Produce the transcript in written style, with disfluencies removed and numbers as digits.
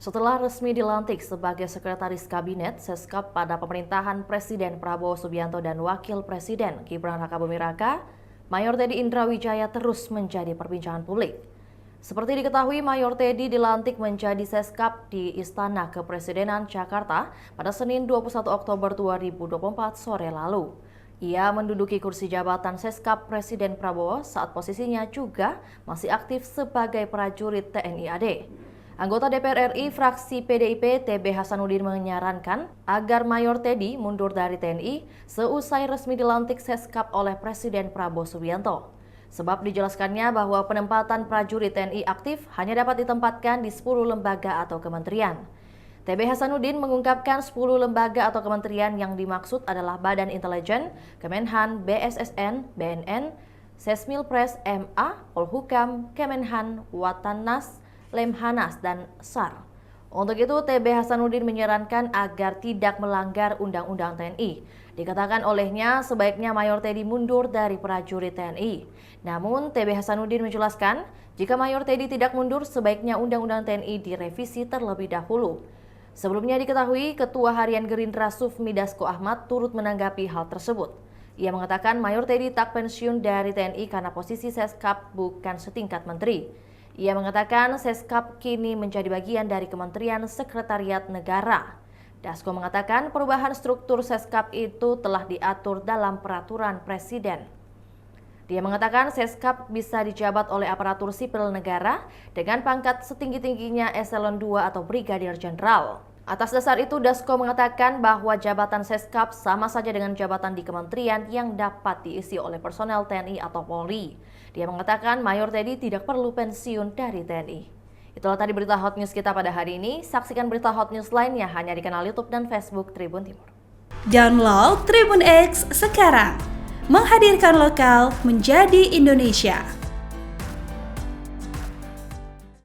Setelah resmi dilantik sebagai Sekretaris Kabinet Seskap pada pemerintahan Presiden Prabowo Subianto dan Wakil Presiden Gibran Rakabuming Raka, Mayor Teddy Indrawijaya terus menjadi perbincangan publik. Seperti diketahui, Mayor Teddy dilantik menjadi Seskap di Istana Kepresidenan Jakarta pada Senin 21 Oktober 2024 sore lalu. Ia menduduki kursi jabatan Seskap Presiden Prabowo saat posisinya juga masih aktif sebagai prajurit TNI AD. Anggota DPR RI fraksi PDIP TB Hasanuddin menyarankan agar Mayor Teddy mundur dari TNI seusai resmi dilantik Seskap oleh Presiden Prabowo Subianto. Sebab dijelaskannya bahwa penempatan prajurit TNI aktif hanya dapat ditempatkan di 10 lembaga atau kementerian. TB Hasanuddin mengungkapkan 10 lembaga atau kementerian yang dimaksud adalah Badan Intelijen, Kemenhan, BSSN, BNN, Sesmilpres, MA, Polhukam, Kemenhan, Watannas, Lemhanas, dan SAR. Untuk itu, TB Hasanuddin menyarankan agar tidak melanggar Undang-Undang TNI. Dikatakan olehnya sebaiknya Mayor Teddy mundur dari prajurit TNI. Namun, TB Hasanuddin menjelaskan, jika Mayor Teddy tidak mundur, sebaiknya Undang-Undang TNI direvisi terlebih dahulu. Sebelumnya diketahui, Ketua Harian Gerindra Sufmi Dasko Ahmad turut menanggapi hal tersebut. Ia mengatakan Mayor Teddy tak pensiun dari TNI karena posisi Seskap bukan setingkat menteri. Ia mengatakan Seskap kini menjadi bagian dari Kementerian Sekretariat Negara. Dasko mengatakan perubahan struktur Seskap itu telah diatur dalam peraturan Presiden. Dia mengatakan Seskap bisa dijabat oleh aparatur sipil negara dengan pangkat setinggi-tingginya eselon 2 atau brigadir jenderal. Atas dasar itu, Dasko mengatakan bahwa jabatan Seskap sama saja dengan jabatan di kementerian yang dapat diisi oleh personel TNI atau Polri. Dia mengatakan Mayor Teddy tidak perlu pensiun dari TNI. Itulah tadi berita hot news kita pada hari ini. Saksikan berita hot news lainnya hanya di kanal YouTube dan Facebook Tribun Timur. Download Tribun X sekarang, menghadirkan lokal menjadi Indonesia.